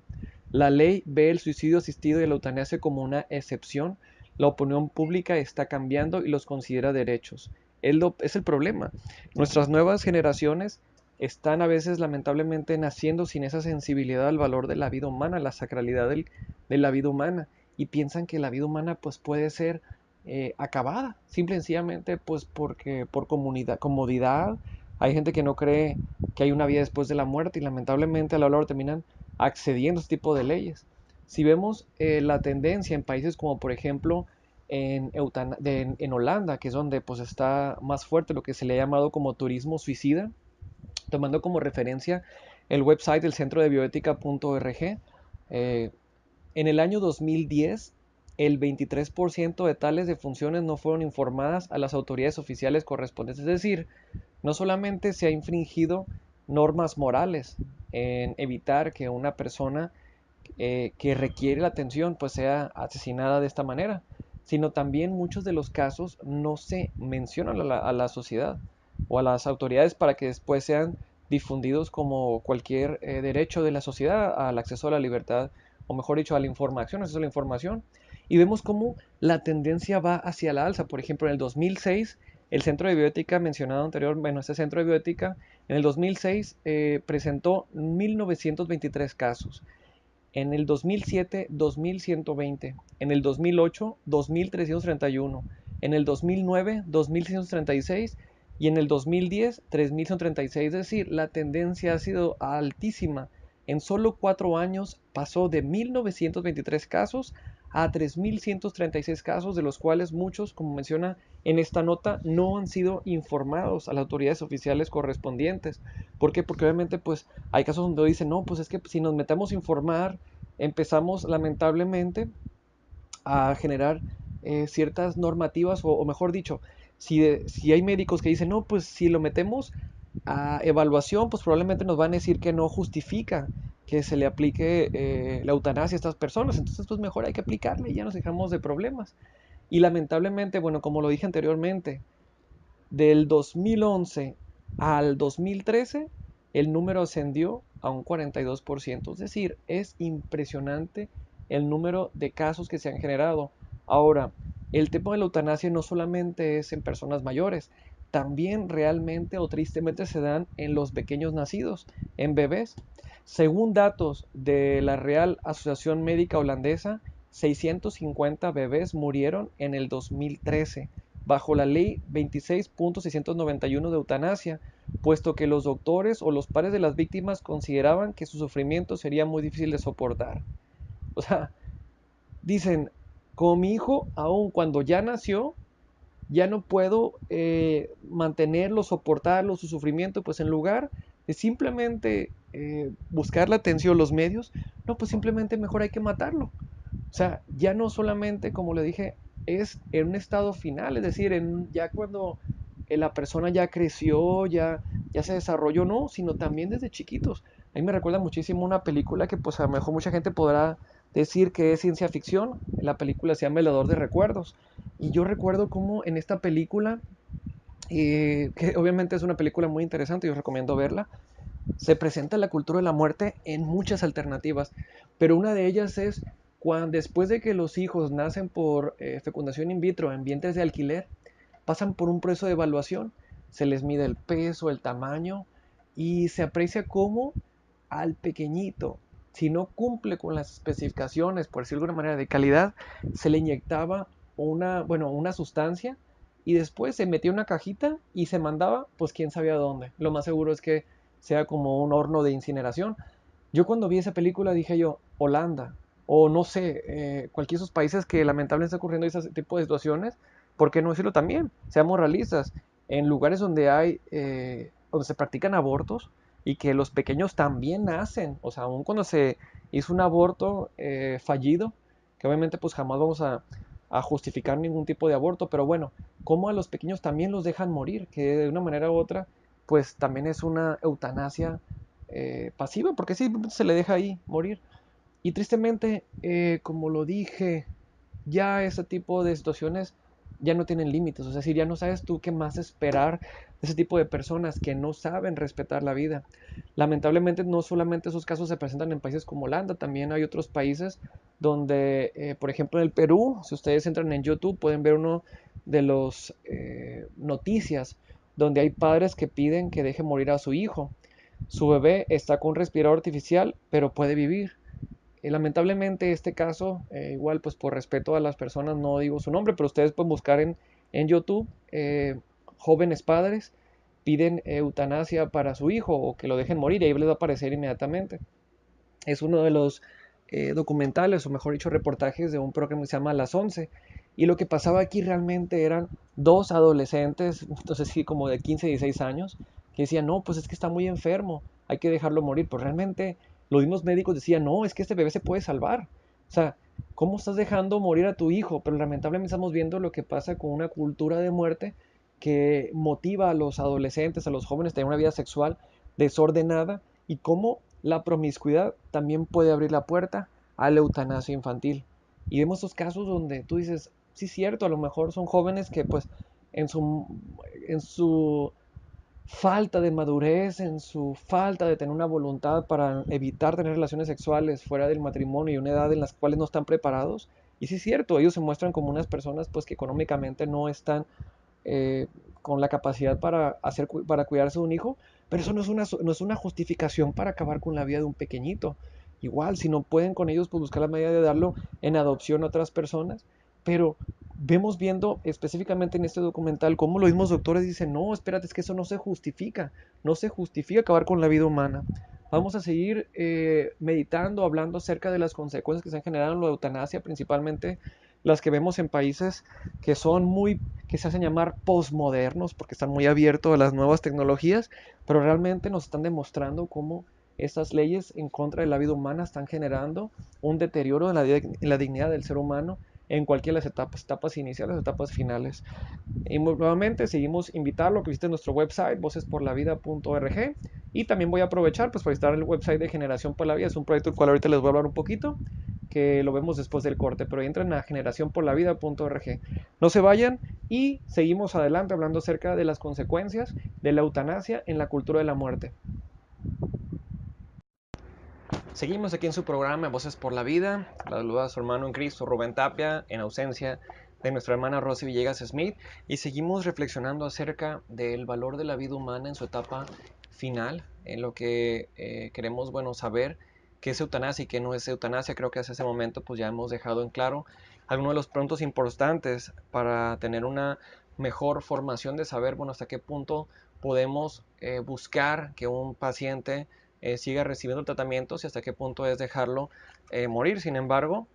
La ley ve el suicidio asistido y la eutanasia como una excepción. La opinión pública está cambiando y los considera derechos. Es el problema. Nuestras nuevas generaciones están a veces lamentablemente naciendo sin esa sensibilidad al valor de la vida humana, la sacralidad de la vida humana, y piensan que la vida humana pues puede ser acabada, simple y sencillamente pues porque por comodidad. Hay gente que no cree que hay una vida después de la muerte y lamentablemente a la hora terminan accediendo a este tipo de leyes. Si vemos la tendencia en países como por ejemplo en Holanda, que es donde pues está más fuerte lo que se le ha llamado como turismo suicida, tomando como referencia el website del centro de bioética.org, eh, en el año 2010, el 23% de tales defunciones no fueron informadas a las autoridades oficiales correspondientes. Es decir, no solamente se ha infringido normas morales en evitar que una persona que requiere la atención pues sea asesinada de esta manera, sino también muchos de los casos no se mencionan a la sociedad o a las autoridades para que después sean difundidos como cualquier derecho de la sociedad al acceso a la libertad, o mejor dicho, a la información, acceso a la información. Y vemos cómo la tendencia va hacia la alza. Por ejemplo, en el 2006, el centro de bioética mencionado anterior, bueno, este centro de bioética, en el 2006 presentó 1923 casos. En el 2007, 2120. En el 2008, 2331. En el 2009, 2636. Y en el 2010, 3136. Es decir, la tendencia ha sido altísima. En solo 4 años pasó de 1923 casos a 3136 casos, de los cuales muchos, como menciona en esta nota, no han sido informados a las autoridades oficiales correspondientes. ¿Por qué? Porque obviamente pues hay casos donde dicen, no, pues es que si nos metemos a informar, empezamos lamentablemente a generar ciertas normativas, o mejor dicho, si hay médicos que dicen, no, pues si lo metemos a evaluación, pues probablemente nos van a decir que no justifica que se le aplique la eutanasia a estas personas, entonces pues mejor hay que aplicarle y ya nos dejamos de problemas. Y lamentablemente, bueno, como lo dije anteriormente, del 2011 al 2013, el número ascendió a un 42%. Es decir, es impresionante el número de casos que se han generado. Ahora, el tema de la eutanasia no solamente es en personas mayores, también realmente o tristemente se dan en los pequeños nacidos, en bebés. Según datos de la Real Asociación Médica Holandesa, 650 bebés murieron en el 2013 bajo la ley 26.691 de eutanasia, puesto que los doctores o los padres de las víctimas consideraban que su sufrimiento sería muy difícil de soportar. O sea, dicen, como mi hijo, aun cuando ya nació, ya no puedo mantenerlo, soportarlo, su sufrimiento, pues en lugar de simplemente buscar la atención, los medios, no, pues simplemente mejor hay que matarlo. O sea, ya no solamente, como le dije, es en un estado final, es decir, ya cuando la persona ya creció, ya se desarrolló, no, sino también desde chiquitos. A mí me recuerda muchísimo una película que pues a lo mejor mucha gente podrá decir que es ciencia ficción. La película se llama El Dador de Recuerdos. Y yo recuerdo cómo en esta película, que obviamente es una película muy interesante, yo recomiendo verla, se presenta la cultura de la muerte en muchas alternativas, pero una de ellas es cuando después de que los hijos nacen por fecundación in vitro en vientres de alquiler, pasan por un proceso de evaluación, se les mide el peso, el tamaño y se aprecia cómo al pequeñito, si no cumple con las especificaciones, por decirlo de alguna manera, de calidad, se le inyectaba una sustancia y después se metía en una cajita y se mandaba, pues quién sabía dónde. Lo más seguro es que sea como un horno de incineración. Yo cuando vi esa película dije yo, Holanda, o no sé, cualquiera de esos países que lamentablemente está ocurriendo ese tipo de situaciones, ¿por qué no decirlo también? Seamos realistas, en lugares donde donde se practican abortos y que los pequeños también nacen, o sea, aun cuando se hizo un aborto fallido, que obviamente pues jamás vamos a justificar ningún tipo de aborto, pero bueno, cómo a los pequeños también los dejan morir, que de una manera u otra, pues también es una eutanasia pasiva, porque sí, se le deja ahí morir. Y tristemente, como lo dije, ya ese tipo de situaciones ya no tienen límites. Es decir, ya no sabes tú qué más esperar de ese tipo de personas que no saben respetar la vida. Lamentablemente, no solamente esos casos se presentan en países como Holanda, también hay otros países donde, por ejemplo, en el Perú, si ustedes entran en YouTube, pueden ver uno de los noticias donde hay padres que piden que deje morir a su hijo. Su bebé está con un respirador artificial, pero puede vivir. Lamentablemente este caso, igual pues por respeto a las personas no digo su nombre, pero ustedes pueden buscar en YouTube, jóvenes padres piden eutanasia para su hijo o que lo dejen morir y ahí les va a aparecer inmediatamente. Es uno de los documentales, o mejor dicho, reportajes de un programa que se llama Las 11. Y lo que pasaba aquí realmente eran dos adolescentes, no sé si como de 15, 16 años, que decían, no, pues es que está muy enfermo, hay que dejarlo morir. Pues realmente los mismos médicos decían, no, es que este bebé se puede salvar. O sea, ¿cómo estás dejando morir a tu hijo? Pero lamentablemente estamos viendo lo que pasa con una cultura de muerte que motiva a los adolescentes, a los jóvenes a tener una vida sexual desordenada y cómo la promiscuidad también puede abrir la puerta a la eutanasia infantil. Y vemos estos casos donde tú dices, sí es cierto, a lo mejor son jóvenes que pues en su, en su falta de madurez, en su falta de tener una voluntad para evitar tener relaciones sexuales fuera del matrimonio y una edad en las cuales no están preparados. Y sí es cierto, ellos se muestran como unas personas pues que económicamente no están eh, con la capacidad para cuidarse de un hijo, pero eso no es una justificación para acabar con la vida de un pequeñito. Igual, si no pueden con ellos, pues buscar la medida de darlo en adopción a otras personas, pero vemos viendo específicamente en este documental cómo los mismos doctores dicen, no, espérate, es que eso no se justifica acabar con la vida humana. Vamos a seguir meditando, hablando acerca de las consecuencias que se han generado en la eutanasia, principalmente las que vemos en países que son que se hacen llamar postmodernos porque están muy abiertos a las nuevas tecnologías, pero realmente nos están demostrando cómo estas leyes en contra de la vida humana están generando un deterioro en la dignidad del ser humano en cualquiera de las etapas iniciales, etapas finales. Y nuevamente seguimos invitarlo a que visite nuestro website vocesporlavida.org y también voy a aprovechar pues para visitar el website de Generación por la Vida. Es un proyecto del cual ahorita les voy a hablar un poquito, que lo vemos después del corte, pero entren a generacionporlavida.org. No se vayan y seguimos adelante hablando acerca de las consecuencias de la eutanasia en la cultura de la muerte. Seguimos aquí en su programa Voces por la Vida. La saluda a su hermano en Cristo, Rubén Tapia, en ausencia de nuestra hermana Rosy Villegas Smith. Y seguimos reflexionando acerca del valor de la vida humana en su etapa final, en lo que queremos, bueno, saber qué es eutanasia y qué no es eutanasia. Creo que hasta ese momento pues ya hemos dejado en claro algunos de los puntos importantes para tener una mejor formación de saber, bueno, hasta qué punto podemos buscar que un paciente siga recibiendo tratamientos y hasta qué punto es dejarlo morir. Sin embargo,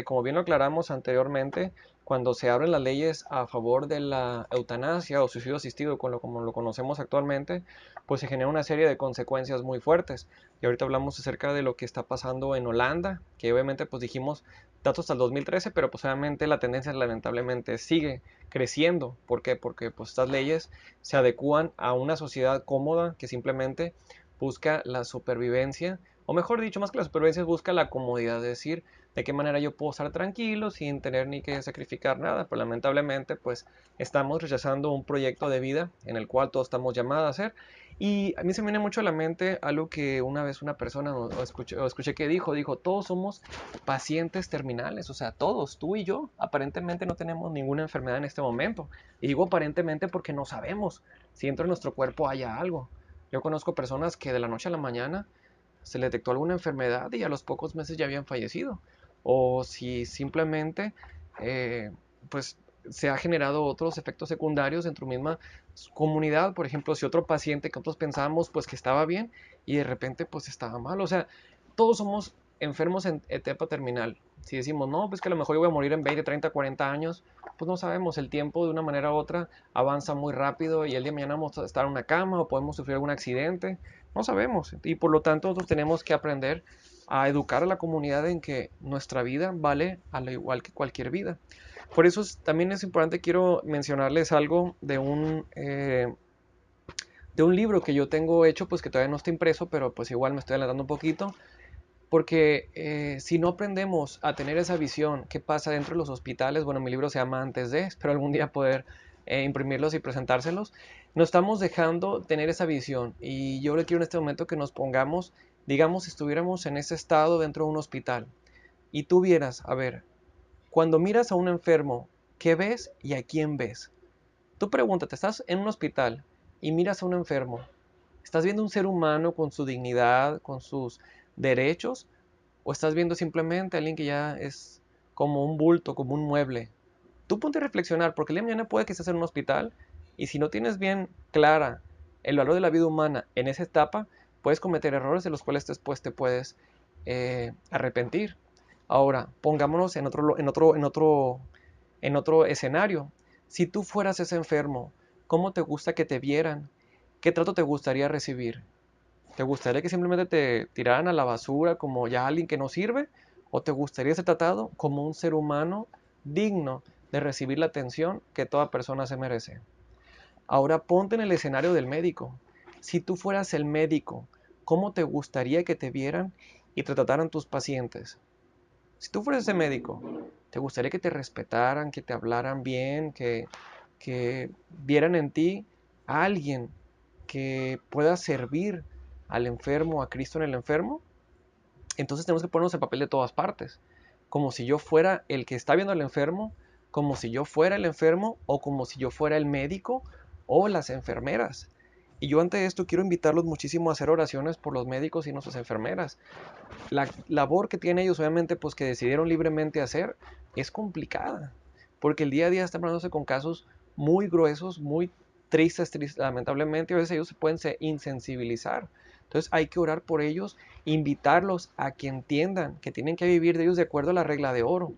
como bien lo aclaramos anteriormente, cuando se abren las leyes a favor de la eutanasia o suicidio asistido, como lo conocemos actualmente, pues se genera una serie de consecuencias muy fuertes. Y ahorita hablamos acerca de lo que está pasando en Holanda, que obviamente pues dijimos datos hasta el 2013, pero pues obviamente la tendencia lamentablemente sigue creciendo. ¿Por qué? Porque pues estas leyes se adecúan a una sociedad cómoda que simplemente busca la supervivencia, o mejor dicho, más que la supervivencia, busca la comodidad, es decir, de qué manera yo puedo estar tranquilo sin tener ni que sacrificar nada. Pero lamentablemente, pues estamos rechazando un proyecto de vida en el cual todos estamos llamados a hacer. Y a mí se me viene mucho a la mente algo que una vez una persona o escuché que dijo, todos somos pacientes terminales, o sea, todos, tú y yo, aparentemente no tenemos ninguna enfermedad en este momento. Y digo aparentemente porque no sabemos si dentro de nuestro cuerpo haya algo. Yo conozco personas que de la noche a la mañana se le detectó alguna enfermedad y a los pocos meses ya habían fallecido. O si simplemente, eh, pues, se ha generado otros efectos secundarios en tu misma comunidad. Por ejemplo, si otro paciente que nosotros pensábamos pues que estaba bien y de repente pues estaba mal. O sea, todos somos enfermos en etapa terminal. Si decimos, no, pues que a lo mejor yo voy a morir en 20, 30, 40 años, pues no sabemos, el tiempo de una manera u otra avanza muy rápido y el día de mañana vamos a estar en una cama o podemos sufrir algún accidente, no sabemos. Y por lo tanto nosotros tenemos que aprender a educar a la comunidad en que nuestra vida vale a lo igual que cualquier vida. Por eso también es importante, quiero mencionarles algo de un libro que yo tengo hecho, pues que todavía no está impreso, pero pues igual me estoy adelantando un poquito. Porque si no aprendemos a tener esa visión, ¿qué pasa dentro de los hospitales? Bueno, mi libro se llama Antes de, espero algún día poder imprimirlos y presentárselos. Nos estamos dejando tener esa visión y yo le quiero en este momento que nos pongamos, digamos, si estuviéramos en ese estado dentro de un hospital y tú vieras, a ver, cuando miras a un enfermo, ¿qué ves y a quién ves? Tú pregúntate, estás en un hospital y miras a un enfermo, ¿estás viendo un ser humano con su dignidad, con sus derechos? ¿O estás viendo simplemente a alguien que ya es como un bulto, como un mueble? Tú ponte a reflexionar, porque el día de mañana puede que estés en un hospital y si no tienes bien clara el valor de la vida humana en esa etapa, puedes cometer errores de los cuales después te puedes arrepentir. Ahora, pongámonos en otro escenario. Si tú fueras ese enfermo, ¿cómo te gusta que te vieran? ¿Qué trato te gustaría recibir? ¿Te gustaría que simplemente te tiraran a la basura como ya alguien que no sirve? ¿O te gustaría ser tratado como un ser humano digno de recibir la atención que toda persona se merece? Ahora ponte en el escenario del médico. Si tú fueras el médico, ¿cómo te gustaría que te vieran y te trataran tus pacientes? Si tú fueras ese médico, ¿te gustaría que te respetaran, que te hablaran bien, que vieran en ti a alguien que pueda servir al enfermo, a Cristo en el enfermo? Entonces tenemos que ponernos el papel de todas partes, como si yo fuera el que está viendo al enfermo, como si yo fuera el enfermo o como si yo fuera el médico o las enfermeras. Y yo ante esto quiero invitarlos muchísimo a hacer oraciones por los médicos y nuestras enfermeras. La labor que tienen ellos, obviamente, pues que decidieron libremente hacer, es complicada, porque el día a día están tratándose con casos muy gruesos, muy tristes, lamentablemente, y a veces ellos se pueden insensibilizar. Entonces hay que orar por ellos, invitarlos a que entiendan que tienen que vivir de ellos de acuerdo a la regla de oro,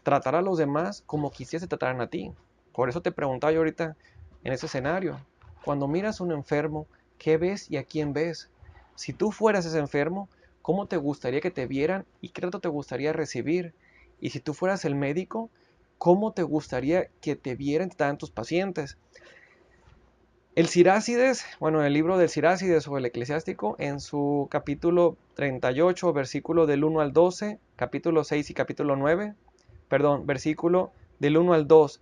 tratar a los demás como quisiese trataran a ti. Por eso te preguntaba yo ahorita en ese escenario, cuando miras a un enfermo, ¿qué ves y a quién ves? Si tú fueras ese enfermo, ¿cómo te gustaría que te vieran y qué trato te gustaría recibir? Y si tú fueras el médico, ¿cómo te gustaría que te vieran y te trataran tus pacientes? El Sirácides, bueno, el libro del Sirácides o el Eclesiástico, en su capítulo 38, versículo del 1 al 12, capítulo 6 y capítulo 9, perdón, versículo del 1 al 2,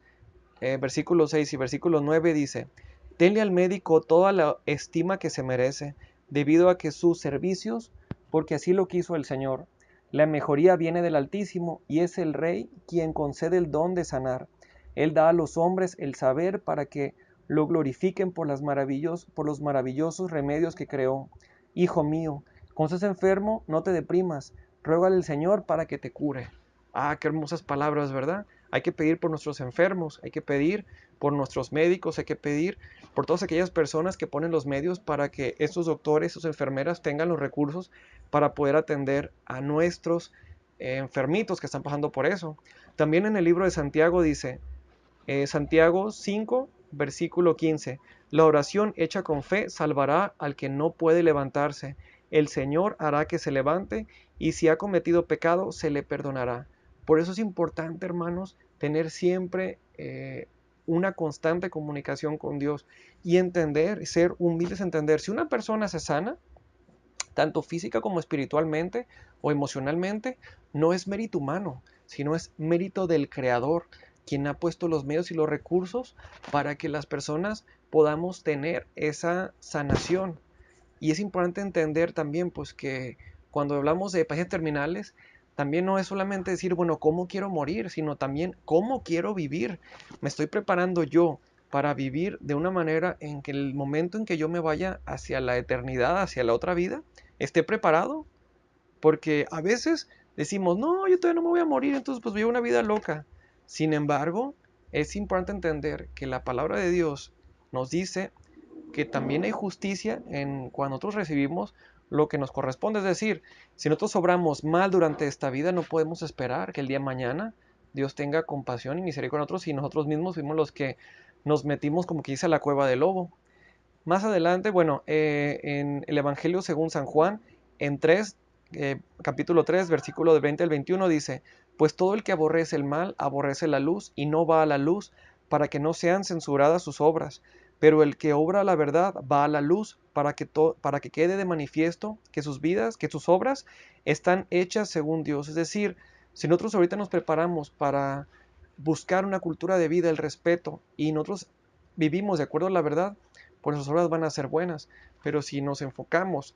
versículo 6 y versículo 9 dice, tenle al médico toda la estima que se merece, debido a que sus servicios, porque así lo quiso el Señor. La mejoría viene del Altísimo y es el Rey quien concede el don de sanar. Él da a los hombres el saber para que lo glorifiquen por los maravillosos remedios que creó. Hijo mío, cuando estés enfermo, no te deprimas, ruégale al Señor para que te cure. Ah, qué hermosas palabras, ¿verdad? Hay que pedir por nuestros enfermos, hay que pedir por nuestros médicos, hay que pedir por todas aquellas personas que ponen los medios para que estos doctores, sus enfermeras tengan los recursos para poder atender a nuestros enfermitos que están pasando por eso. También en el libro de Santiago dice, Santiago 5, versículo 15, la oración hecha con fe salvará al que no puede levantarse. El Señor hará que se levante y si ha cometido pecado se le perdonará. Por eso es importante, hermanos, tener siempre una constante comunicación con Dios y entender, ser humildes, entender. Si una persona se sana, tanto física como espiritualmente o emocionalmente, no es mérito humano, sino es mérito del Creador, quien ha puesto los medios y los recursos para que las personas podamos tener esa sanación. Y es importante entender también pues que cuando hablamos de pacientes terminales, también no es solamente decir, bueno, ¿cómo quiero morir? Sino también, ¿cómo quiero vivir? Me estoy preparando yo para vivir de una manera en que el momento en que yo me vaya hacia la eternidad, hacia la otra vida, esté preparado. Porque a veces decimos, no, yo todavía no me voy a morir, entonces pues vivo una vida loca. Sin embargo, es importante entender que la palabra de Dios nos dice que también hay justicia en cuando nosotros recibimos lo que nos corresponde. Es decir, si nosotros obramos mal durante esta vida, no podemos esperar que el día de mañana Dios tenga compasión y misericordia con nosotros y nosotros mismos fuimos los que nos metimos, como que dice, a la cueva del lobo. Más adelante, bueno, en el Evangelio según San Juan, en capítulo 3, versículo del 20 al 21, dice, pues todo el que aborrece el mal, aborrece la luz y no va a la luz, para que no sean censuradas sus obras. Pero el que obra la verdad va a la luz, para que quede de manifiesto que sus vidas, que sus obras están hechas según Dios. Es decir, si nosotros ahorita nos preparamos para buscar una cultura de vida, el respeto, y nosotros vivimos de acuerdo a la verdad, pues nuestras obras van a ser buenas. Pero si nos enfocamos,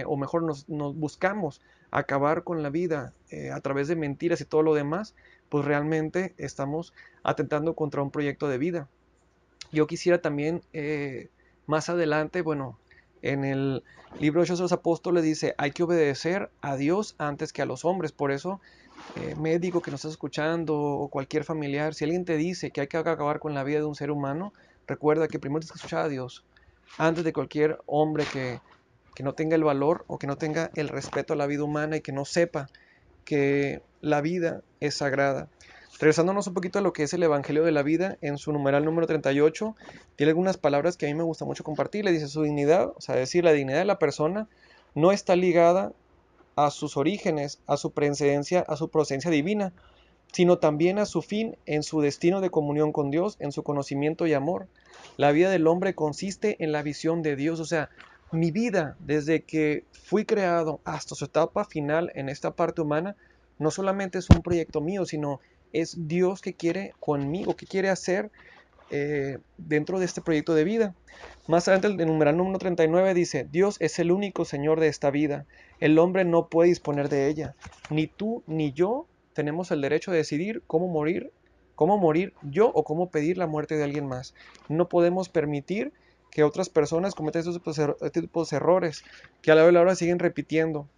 o mejor nos buscamos acabar con la vida a través de mentiras y todo lo demás, pues realmente estamos atentando contra un proyecto de vida. Yo quisiera también, más adelante, bueno, en el libro de Hechos de los Apóstoles dice, hay que obedecer a Dios antes que a los hombres. Por eso, médico que nos está escuchando o cualquier familiar, si alguien te dice que hay que acabar con la vida de un ser humano, recuerda que primero tienes que escuchar a Dios antes de cualquier hombre que no tenga el valor o que no tenga el respeto a la vida humana y que no sepa que la vida es sagrada. Regresándonos un poquito a lo que es el Evangelio de la Vida, en su numeral número 38, tiene algunas palabras que a mí me gusta mucho compartir. Le dice su dignidad, o sea, decir la dignidad de la persona no está ligada a sus orígenes, a su precedencia, a su procedencia divina, sino también a su fin en su destino de comunión con Dios, en su conocimiento y amor. La vida del hombre consiste en la visión de Dios, o sea, mi vida desde que fui creado hasta su etapa final en esta parte humana, no solamente es un proyecto mío, sino es Dios que quiere conmigo, que quiere hacer dentro de este proyecto de vida. Más adelante, el numeral número 39 dice, Dios es el único Señor de esta vida. El hombre no puede disponer de ella. Ni tú ni yo tenemos el derecho de decidir cómo morir yo o cómo pedir la muerte de alguien más. No podemos permitir que otras personas cometan estos tipos de errores que a la hora siguen repitiendo.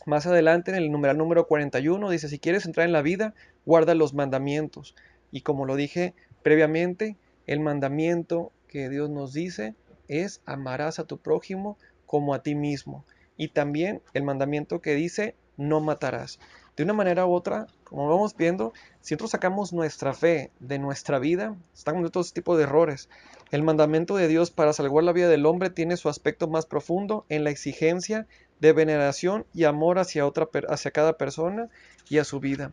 Más adelante, en el numeral número 41, dice, si quieres entrar en la vida, guarda los mandamientos. Y como lo dije previamente, el mandamiento que Dios nos dice es amarás a tu prójimo como a ti mismo. Y también el mandamiento que dice no matarás. De una manera u otra, como vamos viendo, si nosotros sacamos nuestra fe de nuestra vida, están en todo tipo de errores. El mandamiento de Dios para salvar la vida del hombre tiene su aspecto más profundo en la exigencia de veneración y amor hacia cada persona y a su vida.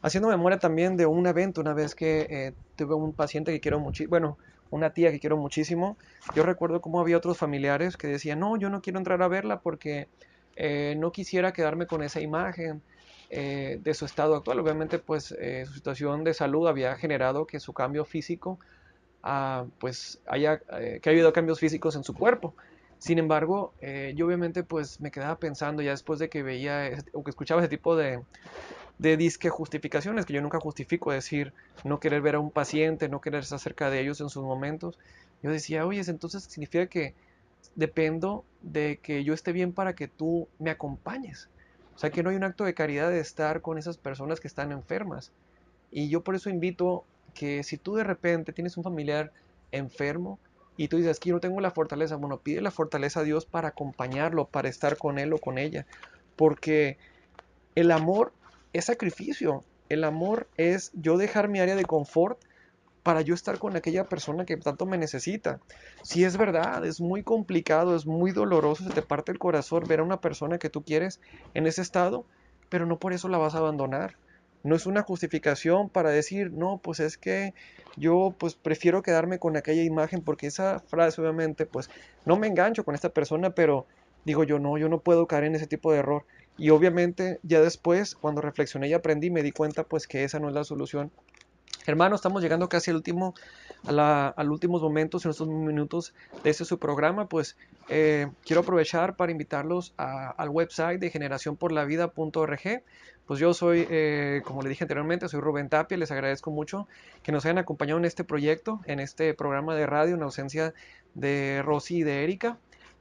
Haciendo memoria también de un evento, una vez que tuve un paciente que quiero muchísimo, bueno, una tía que quiero muchísimo, yo recuerdo cómo había otros familiares que decían, no, yo no quiero entrar a verla porque no quisiera quedarme con esa imagen de su estado actual. Obviamente, pues su situación de salud había generado que su cambio físico pues que ha habido cambios físicos en su cuerpo. Sin embargo, yo obviamente pues me quedaba pensando ya después de que veía o que escuchaba ese tipo de disque justificaciones, que yo nunca justifico, decir, no querer ver a un paciente, no querer estar cerca de ellos en sus momentos. Yo decía, oye, entonces significa que dependo de que yo esté bien para que tú me acompañes. O sea, que no hay un acto de caridad de estar con esas personas que están enfermas. Y yo por eso invito que si tú de repente tienes un familiar enfermo y tú dices que yo no tengo la fortaleza, bueno, pide la fortaleza a Dios para acompañarlo, para estar con él o con ella. Porque el amor es sacrificio. El amor es yo dejar mi área de confort para yo estar con aquella persona que tanto me necesita. Si es verdad, es muy complicado, es muy doloroso, se te parte el corazón ver a una persona que tú quieres en ese estado, pero no por eso la vas a abandonar. No es una justificación para decir, no, pues es que yo pues prefiero quedarme con aquella imagen porque esa frase obviamente pues no me engancho con esta persona, pero digo yo no puedo caer en ese tipo de error. Y obviamente ya después, cuando reflexioné y aprendí, me di cuenta pues que esa no es la solución. Hermano, estamos llegando casi al últimos momentos, en estos minutos de este su programa, pues quiero aprovechar para invitarlos al website de generacionporlavida.org. Pues yo soy, como le dije anteriormente, soy Rubén Tapia, les agradezco mucho que nos hayan acompañado en este proyecto, en este programa de radio, en ausencia de Rosy y de Erika.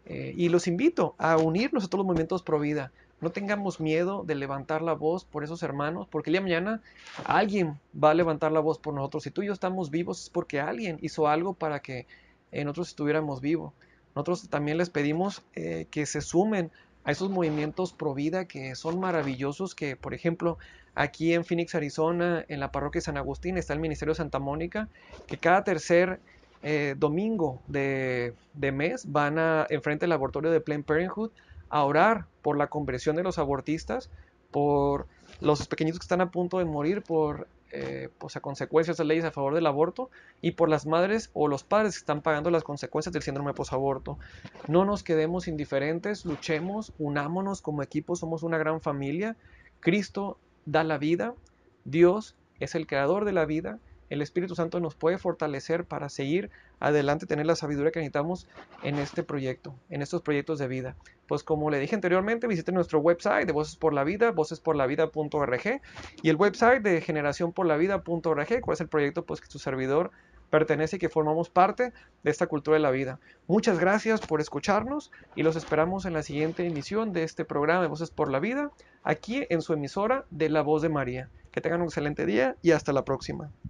Y los invito a unirnos a todos los movimientos pro vida. No tengamos miedo de levantar la voz por esos hermanos, porque el día de mañana alguien va a levantar la voz por nosotros. Si tú y yo estamos vivos es porque alguien hizo algo para que nosotros estuviéramos vivos. Nosotros también les pedimos que se sumen a esos movimientos pro vida que son maravillosos, que por ejemplo aquí en Phoenix, Arizona, en la parroquia de San Agustín está el Ministerio de Santa Mónica, que cada tercer domingo de mes van a enfrente del laboratorio de Planned Parenthood a orar por la conversión de los abortistas, por los pequeñitos que están a punto de morir por pues a consecuencias de leyes a favor del aborto, y por las madres o los padres que están pagando las consecuencias del síndrome posaborto. No nos quedemos indiferentes, luchemos, unámonos como equipo, somos una gran familia. Cristo da la vida, Dios es el creador de la vida, el Espíritu Santo nos puede fortalecer para seguir adelante, tener la sabiduría que necesitamos en este proyecto, en estos proyectos de vida. Pues como le dije anteriormente, visiten nuestro website de Voces por la Vida, vocesporlavida.org, y el website de generacionporlavida.org, cuál es el proyecto pues que su servidor pertenece y que formamos parte de esta cultura de la vida. Muchas gracias por escucharnos y los esperamos en la siguiente emisión de este programa de Voces por la Vida, aquí en su emisora de La Voz de María. Que tengan un excelente día y hasta la próxima.